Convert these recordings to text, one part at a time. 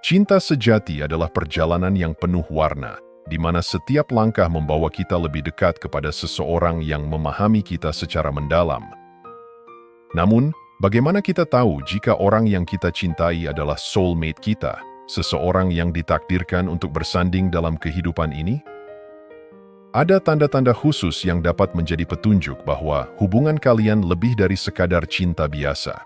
Cinta sejati adalah perjalanan yang penuh warna, di mana setiap langkah membawa kita lebih dekat kepada seseorang yang memahami kita secara mendalam. Namun, bagaimana kita tahu jika orang yang kita cintai adalah soulmate kita, seseorang yang ditakdirkan untuk bersanding dalam kehidupan ini? Ada tanda-tanda khusus yang dapat menjadi petunjuk bahwa hubungan kalian lebih dari sekadar cinta biasa.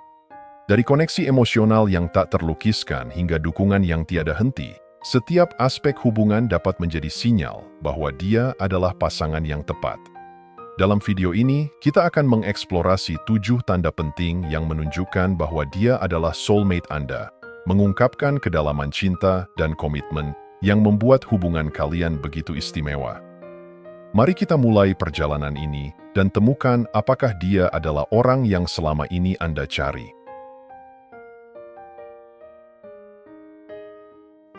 Dari koneksi emosional yang tak terlukiskan hingga dukungan yang tiada henti, setiap aspek hubungan dapat menjadi sinyal bahwa dia adalah pasangan yang tepat. Dalam video ini, kita akan mengeksplorasi 7 tanda penting yang menunjukkan bahwa dia adalah soulmate Anda, mengungkapkan kedalaman cinta dan komitmen yang membuat hubungan kalian begitu istimewa. Mari kita mulai perjalanan ini dan temukan apakah dia adalah orang yang selama ini Anda cari.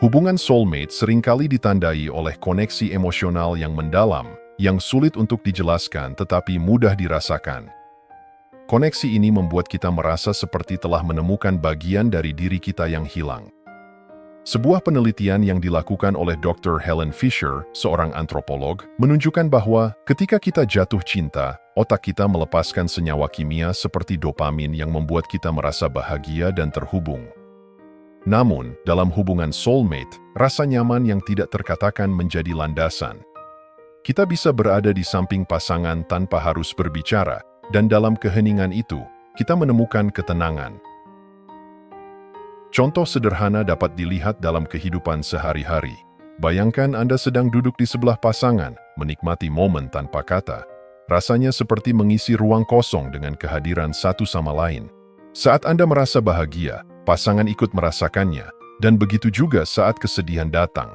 Hubungan soulmate seringkali ditandai oleh koneksi emosional yang mendalam, yang sulit untuk dijelaskan tetapi mudah dirasakan. Koneksi ini membuat kita merasa seperti telah menemukan bagian dari diri kita yang hilang. Sebuah penelitian yang dilakukan oleh Dr. Helen Fisher, seorang antropolog, menunjukkan bahwa ketika kita jatuh cinta, otak kita melepaskan senyawa kimia seperti dopamin yang membuat kita merasa bahagia dan terhubung. Namun, dalam hubungan soulmate, rasa nyaman yang tidak terkatakan menjadi landasan. Kita bisa berada di samping pasangan tanpa harus berbicara, dan dalam keheningan itu, kita menemukan ketenangan. Contoh sederhana dapat dilihat dalam kehidupan sehari-hari. Bayangkan Anda sedang duduk di sebelah pasangan, menikmati momen tanpa kata. Rasanya seperti mengisi ruang kosong dengan kehadiran satu sama lain. Saat Anda merasa bahagia, pasangan ikut merasakannya, dan begitu juga saat kesedihan datang.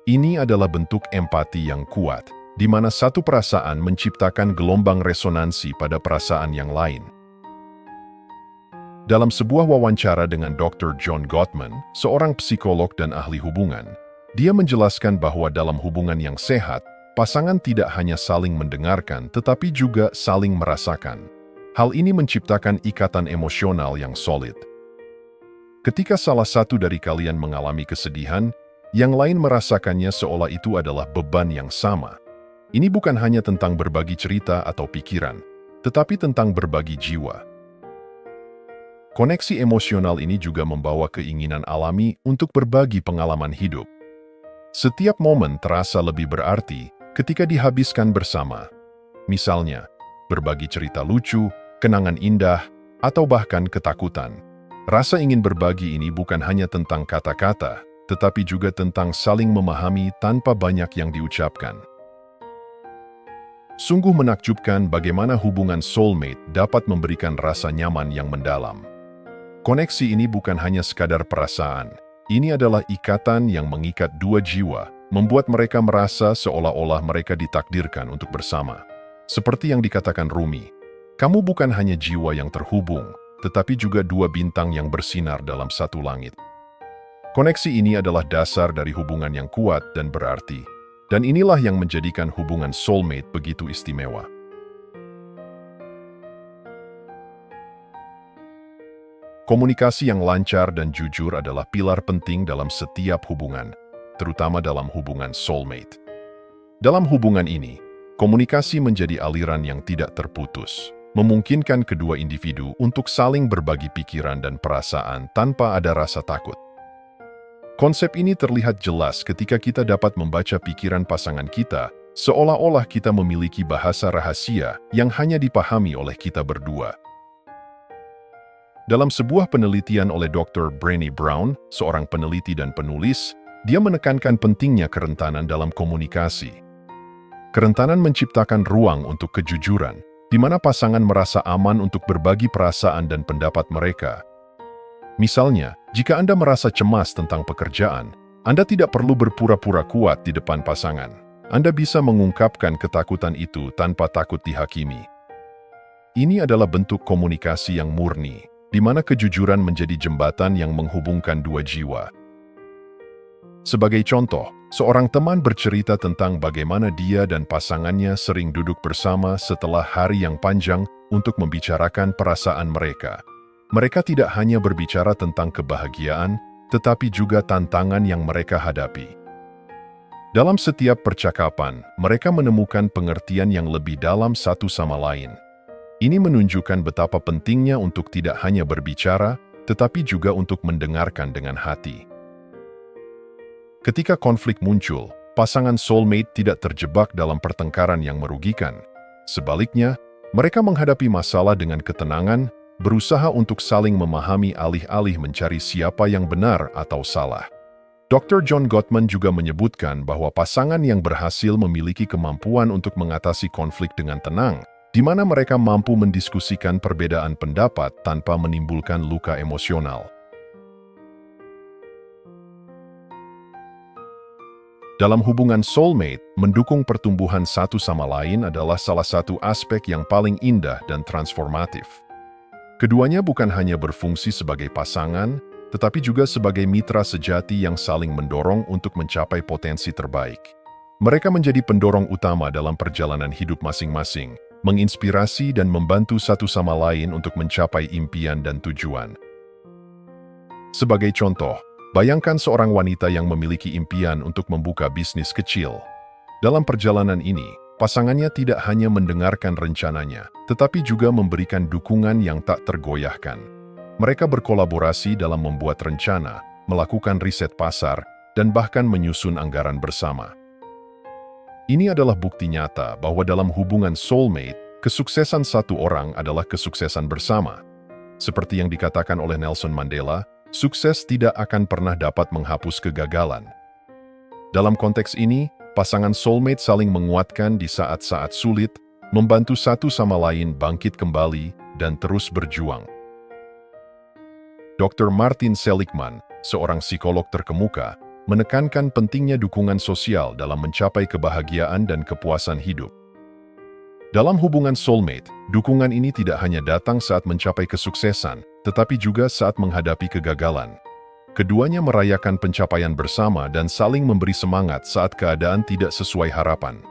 Ini adalah bentuk empati yang kuat, di mana satu perasaan menciptakan gelombang resonansi pada perasaan yang lain. Dalam sebuah wawancara dengan Dr. John Gottman, seorang psikolog dan ahli hubungan, dia menjelaskan bahwa dalam hubungan yang sehat, pasangan tidak hanya saling mendengarkan tetapi juga saling merasakan. Hal ini menciptakan ikatan emosional yang solid. Ketika salah satu dari kalian mengalami kesedihan, yang lain merasakannya seolah itu adalah beban yang sama. Ini bukan hanya tentang berbagi cerita atau pikiran, tetapi tentang berbagi jiwa. Koneksi emosional ini juga membawa keinginan alami untuk berbagi pengalaman hidup. Setiap momen terasa lebih berarti ketika dihabiskan bersama. Misalnya, berbagi cerita lucu, kenangan indah, atau bahkan ketakutan. Rasa ingin berbagi ini bukan hanya tentang kata-kata, tetapi juga tentang saling memahami tanpa banyak yang diucapkan. Sungguh menakjubkan bagaimana hubungan soulmate dapat memberikan rasa nyaman yang mendalam. Koneksi ini bukan hanya sekadar perasaan, ini adalah ikatan yang mengikat dua jiwa, membuat mereka merasa seolah-olah mereka ditakdirkan untuk bersama. Seperti yang dikatakan Rumi, kamu bukan hanya jiwa yang terhubung, tetapi juga dua bintang yang bersinar dalam satu langit. Koneksi ini adalah dasar dari hubungan yang kuat dan berarti, dan inilah yang menjadikan hubungan soulmate begitu istimewa. Komunikasi yang lancar dan jujur adalah pilar penting dalam setiap hubungan, terutama dalam hubungan soulmate. Dalam hubungan ini, komunikasi menjadi aliran yang tidak terputus, memungkinkan kedua individu untuk saling berbagi pikiran dan perasaan tanpa ada rasa takut. Konsep ini terlihat jelas ketika kita dapat membaca pikiran pasangan kita, seolah-olah kita memiliki bahasa rahasia yang hanya dipahami oleh kita berdua. Dalam sebuah penelitian oleh Dr. Brené Brown, seorang peneliti dan penulis, dia menekankan pentingnya kerentanan dalam komunikasi. Kerentanan menciptakan ruang untuk kejujuran, di mana pasangan merasa aman untuk berbagi perasaan dan pendapat mereka. Misalnya, jika Anda merasa cemas tentang pekerjaan, Anda tidak perlu berpura-pura kuat di depan pasangan. Anda bisa mengungkapkan ketakutan itu tanpa takut dihakimi. Ini adalah bentuk komunikasi yang murni, di mana kejujuran menjadi jembatan yang menghubungkan dua jiwa. Sebagai contoh, seorang teman bercerita tentang bagaimana dia dan pasangannya sering duduk bersama setelah hari yang panjang untuk membicarakan perasaan mereka. Mereka tidak hanya berbicara tentang kebahagiaan, tetapi juga tantangan yang mereka hadapi. Dalam setiap percakapan, mereka menemukan pengertian yang lebih dalam satu sama lain. Ini menunjukkan betapa pentingnya untuk tidak hanya berbicara, tetapi juga untuk mendengarkan dengan hati. Ketika konflik muncul, pasangan soulmate tidak terjebak dalam pertengkaran yang merugikan. Sebaliknya, mereka menghadapi masalah dengan ketenangan, berusaha untuk saling memahami alih-alih mencari siapa yang benar atau salah. Dr. John Gottman juga menyebutkan bahwa pasangan yang berhasil memiliki kemampuan untuk mengatasi konflik dengan tenang, di mana mereka mampu mendiskusikan perbedaan pendapat tanpa menimbulkan luka emosional. Dalam hubungan soulmate, mendukung pertumbuhan satu sama lain adalah salah satu aspek yang paling indah dan transformatif. Keduanya bukan hanya berfungsi sebagai pasangan, tetapi juga sebagai mitra sejati yang saling mendorong untuk mencapai potensi terbaik. Mereka menjadi pendorong utama dalam perjalanan hidup masing-masing, menginspirasi dan membantu satu sama lain untuk mencapai impian dan tujuan. Sebagai contoh, bayangkan seorang wanita yang memiliki impian untuk membuka bisnis kecil. Dalam perjalanan ini, pasangannya tidak hanya mendengarkan rencananya, tetapi juga memberikan dukungan yang tak tergoyahkan. Mereka berkolaborasi dalam membuat rencana, melakukan riset pasar, dan bahkan menyusun anggaran bersama. Ini adalah bukti nyata bahwa dalam hubungan soulmate, kesuksesan satu orang adalah kesuksesan bersama. Seperti yang dikatakan oleh Nelson Mandela, sukses tidak akan pernah dapat menghapus kegagalan. Dalam konteks ini, pasangan soulmate saling menguatkan di saat-saat sulit, membantu satu sama lain bangkit kembali, dan terus berjuang. Dr. Martin Seligman, seorang psikolog terkemuka, menekankan pentingnya dukungan sosial dalam mencapai kebahagiaan dan kepuasan hidup. Dalam hubungan soulmate, dukungan ini tidak hanya datang saat mencapai kesuksesan, tetapi juga saat menghadapi kegagalan. Keduanya merayakan pencapaian bersama dan saling memberi semangat saat keadaan tidak sesuai harapan.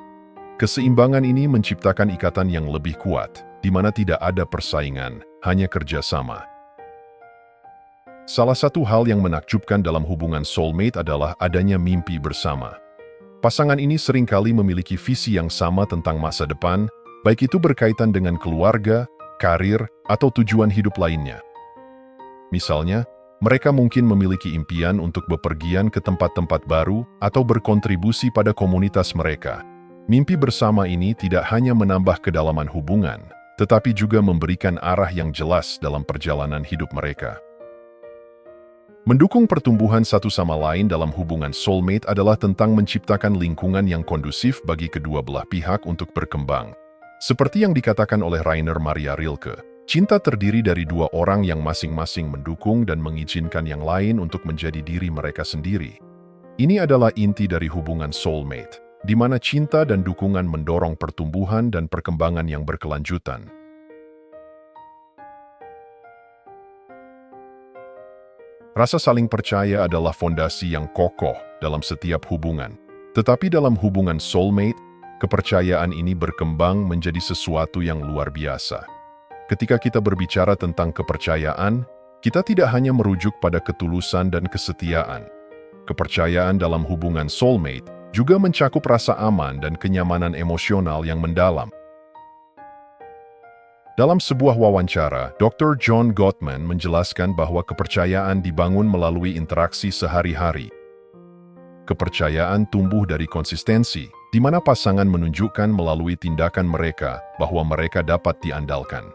Keseimbangan ini menciptakan ikatan yang lebih kuat, di mana tidak ada persaingan, hanya kerjasama. Salah satu hal yang menakjubkan dalam hubungan soulmate adalah adanya mimpi bersama. Pasangan ini seringkali memiliki visi yang sama tentang masa depan, baik itu berkaitan dengan keluarga, karir, atau tujuan hidup lainnya. Misalnya, mereka mungkin memiliki impian untuk bepergian ke tempat-tempat baru atau berkontribusi pada komunitas mereka. Mimpi bersama ini tidak hanya menambah kedalaman hubungan, tetapi juga memberikan arah yang jelas dalam perjalanan hidup mereka. Mendukung pertumbuhan satu sama lain dalam hubungan soulmate adalah tentang menciptakan lingkungan yang kondusif bagi kedua belah pihak untuk berkembang. Seperti yang dikatakan oleh Rainer Maria Rilke, cinta terdiri dari dua orang yang masing-masing mendukung dan mengizinkan yang lain untuk menjadi diri mereka sendiri. Ini adalah inti dari hubungan soulmate, di mana cinta dan dukungan mendorong pertumbuhan dan perkembangan yang berkelanjutan. Rasa saling percaya adalah fondasi yang kokoh dalam setiap hubungan. Tetapi dalam hubungan soulmate, kepercayaan ini berkembang menjadi sesuatu yang luar biasa. Ketika kita berbicara tentang kepercayaan, kita tidak hanya merujuk pada ketulusan dan kesetiaan. Kepercayaan dalam hubungan soulmate juga mencakup rasa aman dan kenyamanan emosional yang mendalam. Dalam sebuah wawancara, Dr. John Gottman menjelaskan bahwa kepercayaan dibangun melalui interaksi sehari-hari. Kepercayaan tumbuh dari konsistensi, di mana pasangan menunjukkan melalui tindakan mereka bahwa mereka dapat diandalkan.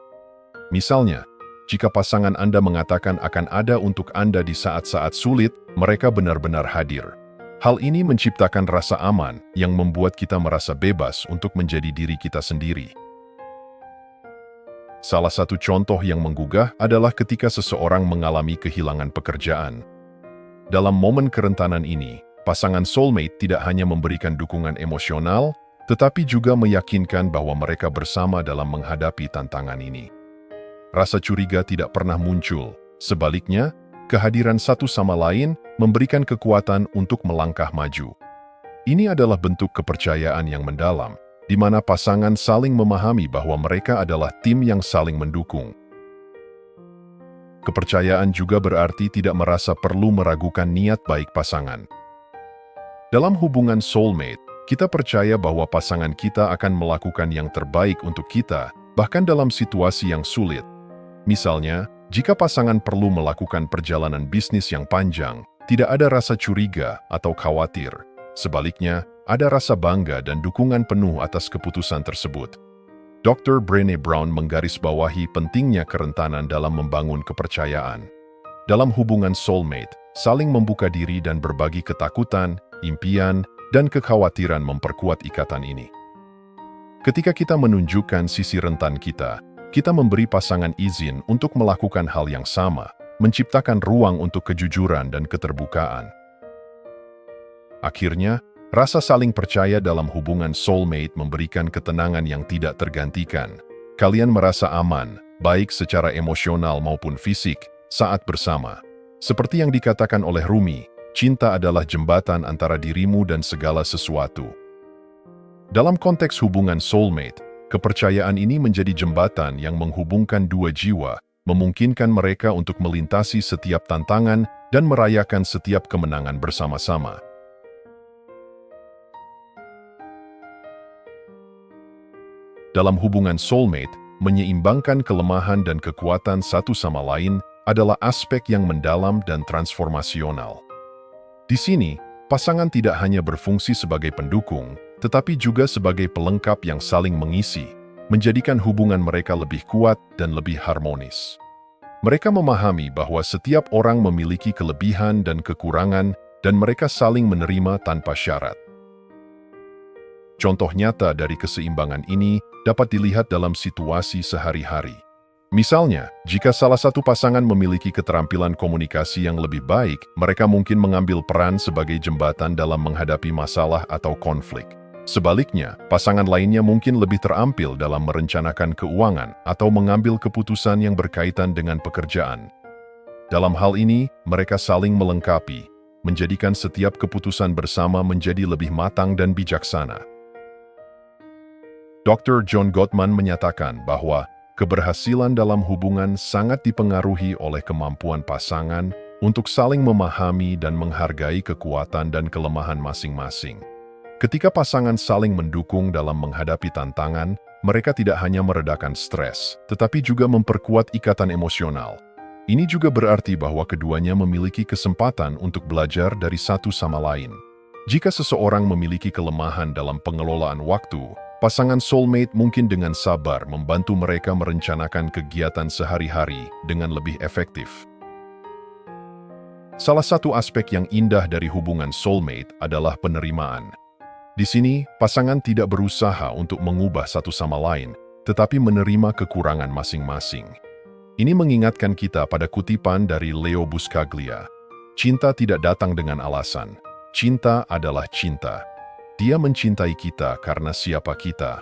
Misalnya, jika pasangan Anda mengatakan akan ada untuk Anda di saat-saat sulit, mereka benar-benar hadir. Hal ini menciptakan rasa aman yang membuat kita merasa bebas untuk menjadi diri kita sendiri. Salah satu contoh yang menggugah adalah ketika seseorang mengalami kehilangan pekerjaan. Dalam momen kerentanan ini, pasangan soulmate tidak hanya memberikan dukungan emosional, tetapi juga meyakinkan bahwa mereka bersama dalam menghadapi tantangan ini. Rasa curiga tidak pernah muncul, sebaliknya, kehadiran satu sama lain memberikan kekuatan untuk melangkah maju. Ini adalah bentuk kepercayaan yang mendalam, di mana pasangan saling memahami bahwa mereka adalah tim yang saling mendukung. kepercayaan juga berarti tidak merasa perlu meragukan niat baik pasangan. Dalam hubungan soulmate, kita percaya bahwa pasangan kita akan melakukan yang terbaik untuk kita, bahkan dalam situasi yang sulit. Misalnya, jika pasangan perlu melakukan perjalanan bisnis yang panjang, tidak ada rasa curiga atau khawatir. Sebaliknya, ada rasa bangga dan dukungan penuh atas keputusan tersebut. Dr. Brené Brown menggarisbawahi pentingnya kerentanan dalam membangun kepercayaan. Dalam hubungan soulmate, saling membuka diri dan berbagi ketakutan, impian, dan kekhawatiran memperkuat ikatan ini. Ketika kita menunjukkan sisi rentan kita memberi pasangan izin untuk melakukan hal yang sama, menciptakan ruang untuk kejujuran dan keterbukaan. Akhirnya, rasa saling percaya dalam hubungan soulmate memberikan ketenangan yang tidak tergantikan. Kalian merasa aman, baik secara emosional maupun fisik, saat bersama. Seperti yang dikatakan oleh Rumi, cinta adalah jembatan antara dirimu dan segala sesuatu. Dalam konteks hubungan soulmate, kepercayaan ini menjadi jembatan yang menghubungkan dua jiwa, memungkinkan mereka untuk melintasi setiap tantangan dan merayakan setiap kemenangan bersama-sama. Dalam hubungan soulmate, menyeimbangkan kelemahan dan kekuatan satu sama lain adalah aspek yang mendalam dan transformasional. Di sini, pasangan tidak hanya berfungsi sebagai pendukung, tetapi juga sebagai pelengkap yang saling mengisi, menjadikan hubungan mereka lebih kuat dan lebih harmonis. Mereka memahami bahwa setiap orang memiliki kelebihan dan kekurangan, dan mereka saling menerima tanpa syarat. Contoh nyata dari keseimbangan ini dapat dilihat dalam situasi sehari-hari. Misalnya, jika salah satu pasangan memiliki keterampilan komunikasi yang lebih baik, mereka mungkin mengambil peran sebagai jembatan dalam menghadapi masalah atau konflik. Sebaliknya, pasangan lainnya mungkin lebih terampil dalam merencanakan keuangan atau mengambil keputusan yang berkaitan dengan pekerjaan. Dalam hal ini, mereka saling melengkapi, menjadikan setiap keputusan bersama menjadi lebih matang dan bijaksana. Dr. John Gottman menyatakan bahwa keberhasilan dalam hubungan sangat dipengaruhi oleh kemampuan pasangan untuk saling memahami dan menghargai kekuatan dan kelemahan masing-masing. Ketika pasangan saling mendukung dalam menghadapi tantangan, mereka tidak hanya meredakan stres, tetapi juga memperkuat ikatan emosional. Ini juga berarti bahwa keduanya memiliki kesempatan untuk belajar dari satu sama lain. Jika seseorang memiliki kelemahan dalam pengelolaan waktu, pasangan soulmate mungkin dengan sabar membantu mereka merencanakan kegiatan sehari-hari dengan lebih efektif. Salah satu aspek yang indah dari hubungan soulmate adalah penerimaan. Di sini, pasangan tidak berusaha untuk mengubah satu sama lain, tetapi menerima kekurangan masing-masing. Ini mengingatkan kita pada kutipan dari Leo Buscaglia. Cinta tidak datang dengan alasan. Cinta adalah cinta. Dia mencintai kita karena siapa kita.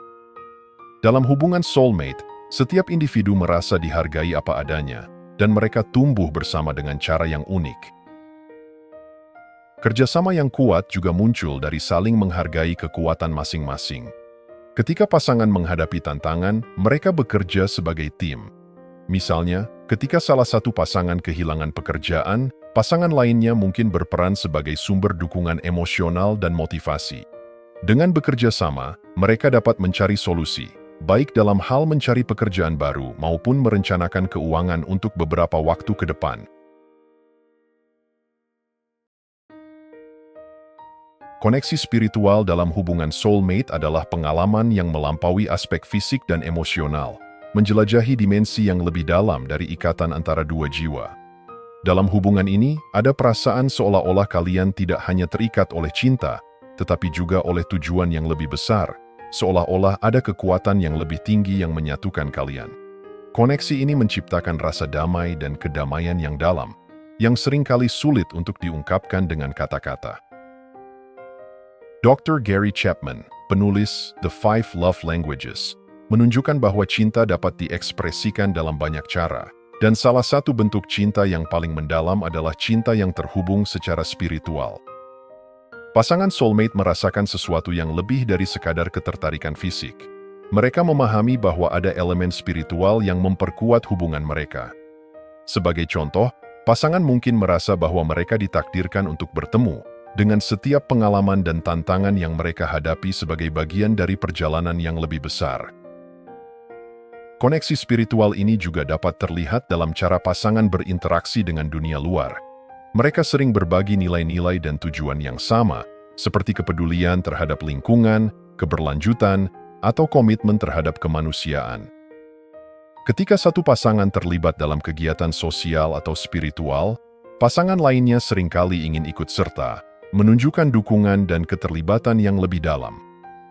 Dalam hubungan soulmate, setiap individu merasa dihargai apa adanya, dan mereka tumbuh bersama dengan cara yang unik. Kerjasama yang kuat juga muncul dari saling menghargai kekuatan masing-masing. Ketika pasangan menghadapi tantangan, mereka bekerja sebagai tim. Misalnya, ketika salah satu pasangan kehilangan pekerjaan, pasangan lainnya mungkin berperan sebagai sumber dukungan emosional dan motivasi. Dengan bekerja sama, mereka dapat mencari solusi, baik dalam hal mencari pekerjaan baru maupun merencanakan keuangan untuk beberapa waktu ke depan. Koneksi spiritual dalam hubungan soulmate adalah pengalaman yang melampaui aspek fisik dan emosional, menjelajahi dimensi yang lebih dalam dari ikatan antara dua jiwa. Dalam hubungan ini, ada perasaan seolah-olah kalian tidak hanya terikat oleh cinta, tetapi juga oleh tujuan yang lebih besar, seolah-olah ada kekuatan yang lebih tinggi yang menyatukan kalian. Koneksi ini menciptakan rasa damai dan kedamaian yang dalam, yang seringkali sulit untuk diungkapkan dengan kata-kata. Dr. Gary Chapman, penulis The 5 Love Languages, menunjukkan bahwa cinta dapat diekspresikan dalam banyak cara, dan salah satu bentuk cinta yang paling mendalam adalah cinta yang terhubung secara spiritual. Pasangan soulmate merasakan sesuatu yang lebih dari sekadar ketertarikan fisik. Mereka memahami bahwa ada elemen spiritual yang memperkuat hubungan mereka. Sebagai contoh, pasangan mungkin merasa bahwa mereka ditakdirkan untuk bertemu, dengan setiap pengalaman dan tantangan yang mereka hadapi sebagai bagian dari perjalanan yang lebih besar. Koneksi spiritual ini juga dapat terlihat dalam cara pasangan berinteraksi dengan dunia luar. Mereka sering berbagi nilai-nilai dan tujuan yang sama, seperti kepedulian terhadap lingkungan, keberlanjutan, atau komitmen terhadap kemanusiaan. Ketika satu pasangan terlibat dalam kegiatan sosial atau spiritual, pasangan lainnya seringkali ingin ikut serta, menunjukkan dukungan dan keterlibatan yang lebih dalam.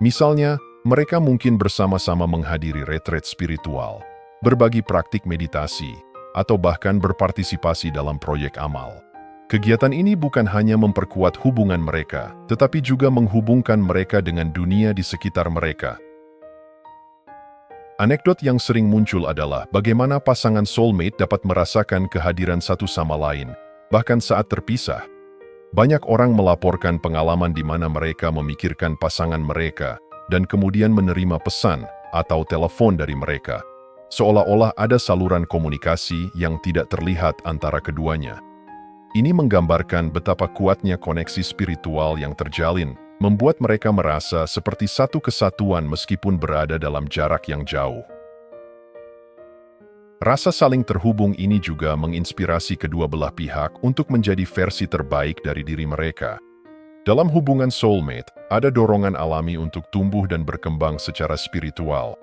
Misalnya, mereka mungkin bersama-sama menghadiri retret spiritual, berbagi praktik meditasi, atau bahkan berpartisipasi dalam proyek amal. Kegiatan ini bukan hanya memperkuat hubungan mereka, tetapi juga menghubungkan mereka dengan dunia di sekitar mereka. Anekdot yang sering muncul adalah bagaimana pasangan soulmate dapat merasakan kehadiran satu sama lain, bahkan saat terpisah. Banyak orang melaporkan pengalaman di mana mereka memikirkan pasangan mereka dan kemudian menerima pesan atau telepon dari mereka, seolah-olah ada saluran komunikasi yang tidak terlihat antara keduanya. Ini menggambarkan betapa kuatnya koneksi spiritual yang terjalin, membuat mereka merasa seperti satu kesatuan meskipun berada dalam jarak yang jauh. Rasa saling terhubung ini juga menginspirasi kedua belah pihak untuk menjadi versi terbaik dari diri mereka. Dalam hubungan soulmate, ada dorongan alami untuk tumbuh dan berkembang secara spiritual.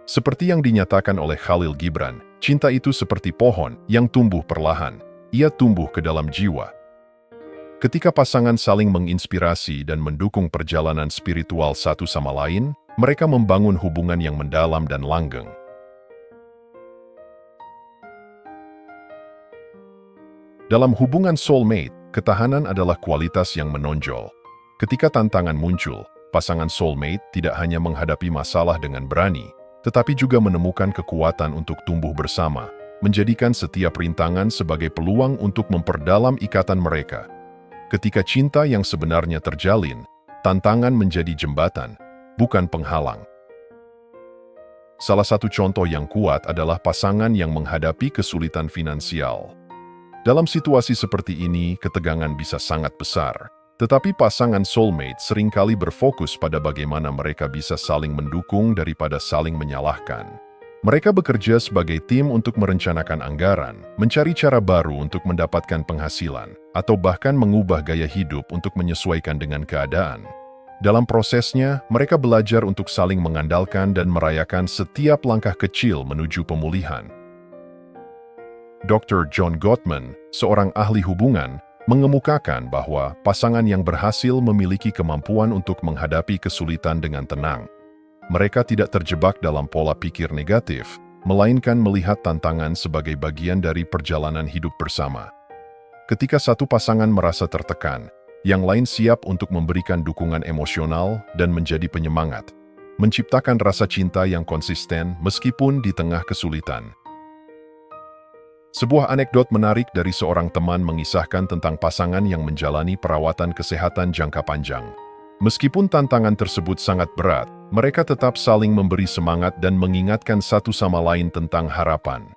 Seperti yang dinyatakan oleh Khalil Gibran, cinta itu seperti pohon yang tumbuh perlahan. Ia tumbuh ke dalam jiwa. Ketika pasangan saling menginspirasi dan mendukung perjalanan spiritual satu sama lain, mereka membangun hubungan yang mendalam dan langgeng. Dalam hubungan soulmate, ketahanan adalah kualitas yang menonjol. Ketika tantangan muncul, pasangan soulmate tidak hanya menghadapi masalah dengan berani, tetapi juga menemukan kekuatan untuk tumbuh bersama, menjadikan setiap rintangan sebagai peluang untuk memperdalam ikatan mereka. Ketika cinta yang sebenarnya terjalin, tantangan menjadi jembatan, bukan penghalang. Salah satu contoh yang kuat adalah pasangan yang menghadapi kesulitan finansial. Dalam situasi seperti ini, ketegangan bisa sangat besar, tetapi pasangan soulmate seringkali berfokus pada bagaimana mereka bisa saling mendukung daripada saling menyalahkan. Mereka bekerja sebagai tim untuk merencanakan anggaran, mencari cara baru untuk mendapatkan penghasilan, atau bahkan mengubah gaya hidup untuk menyesuaikan dengan keadaan. Dalam prosesnya, mereka belajar untuk saling mengandalkan dan merayakan setiap langkah kecil menuju pemulihan. Dr. John Gottman, seorang ahli hubungan, mengemukakan bahwa pasangan yang berhasil memiliki kemampuan untuk menghadapi kesulitan dengan tenang. Mereka tidak terjebak dalam pola pikir negatif, melainkan melihat tantangan sebagai bagian dari perjalanan hidup bersama. Ketika satu pasangan merasa tertekan, yang lain siap untuk memberikan dukungan emosional dan menjadi penyemangat, menciptakan rasa cinta yang konsisten meskipun di tengah kesulitan. Sebuah anekdot menarik dari seorang teman mengisahkan tentang pasangan yang menjalani perawatan kesehatan jangka panjang. Meskipun tantangan tersebut sangat berat, mereka tetap saling memberi semangat dan mengingatkan satu sama lain tentang harapan.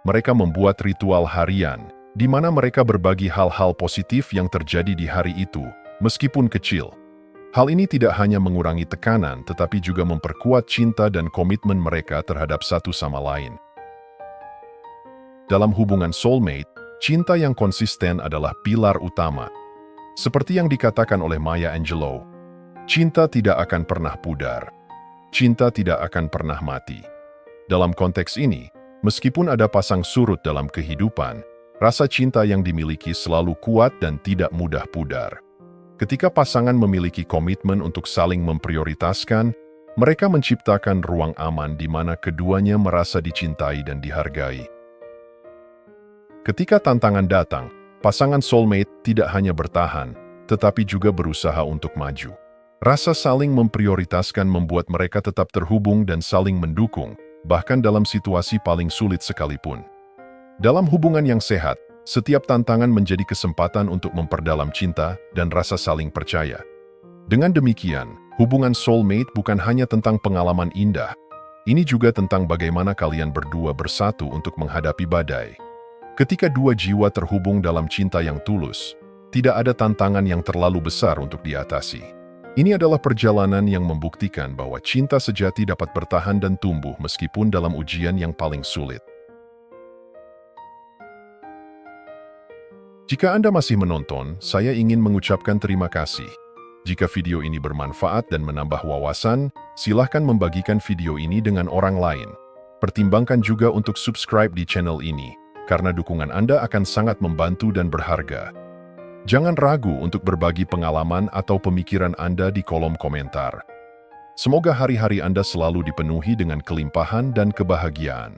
Mereka membuat ritual harian, di mana mereka berbagi hal-hal positif yang terjadi di hari itu, meskipun kecil. Hal ini tidak hanya mengurangi tekanan, tetapi juga memperkuat cinta dan komitmen mereka terhadap satu sama lain. Dalam hubungan soulmate, cinta yang konsisten adalah pilar utama. Seperti yang dikatakan oleh Maya Angelou, cinta tidak akan pernah pudar. Cinta tidak akan pernah mati. Dalam konteks ini, meskipun ada pasang surut dalam kehidupan, rasa cinta yang dimiliki selalu kuat dan tidak mudah pudar. Ketika pasangan memiliki komitmen untuk saling memprioritaskan, mereka menciptakan ruang aman di mana keduanya merasa dicintai dan dihargai. Ketika tantangan datang, pasangan soulmate tidak hanya bertahan, tetapi juga berusaha untuk maju. Rasa saling memprioritaskan membuat mereka tetap terhubung dan saling mendukung, bahkan dalam situasi paling sulit sekalipun. Dalam hubungan yang sehat, setiap tantangan menjadi kesempatan untuk memperdalam cinta dan rasa saling percaya. Dengan demikian, hubungan soulmate bukan hanya tentang pengalaman indah, ini juga tentang bagaimana kalian berdua bersatu untuk menghadapi badai. Ketika dua jiwa terhubung dalam cinta yang tulus, tidak ada tantangan yang terlalu besar untuk diatasi. Ini adalah perjalanan yang membuktikan bahwa cinta sejati dapat bertahan dan tumbuh meskipun dalam ujian yang paling sulit. Jika Anda masih menonton, saya ingin mengucapkan terima kasih. Jika video ini bermanfaat dan menambah wawasan, silahkan membagikan video ini dengan orang lain. Pertimbangkan juga untuk subscribe di channel ini, karena dukungan Anda akan sangat membantu dan berharga. Jangan ragu untuk berbagi pengalaman atau pemikiran Anda di kolom komentar. Semoga hari-hari Anda selalu dipenuhi dengan kelimpahan dan kebahagiaan.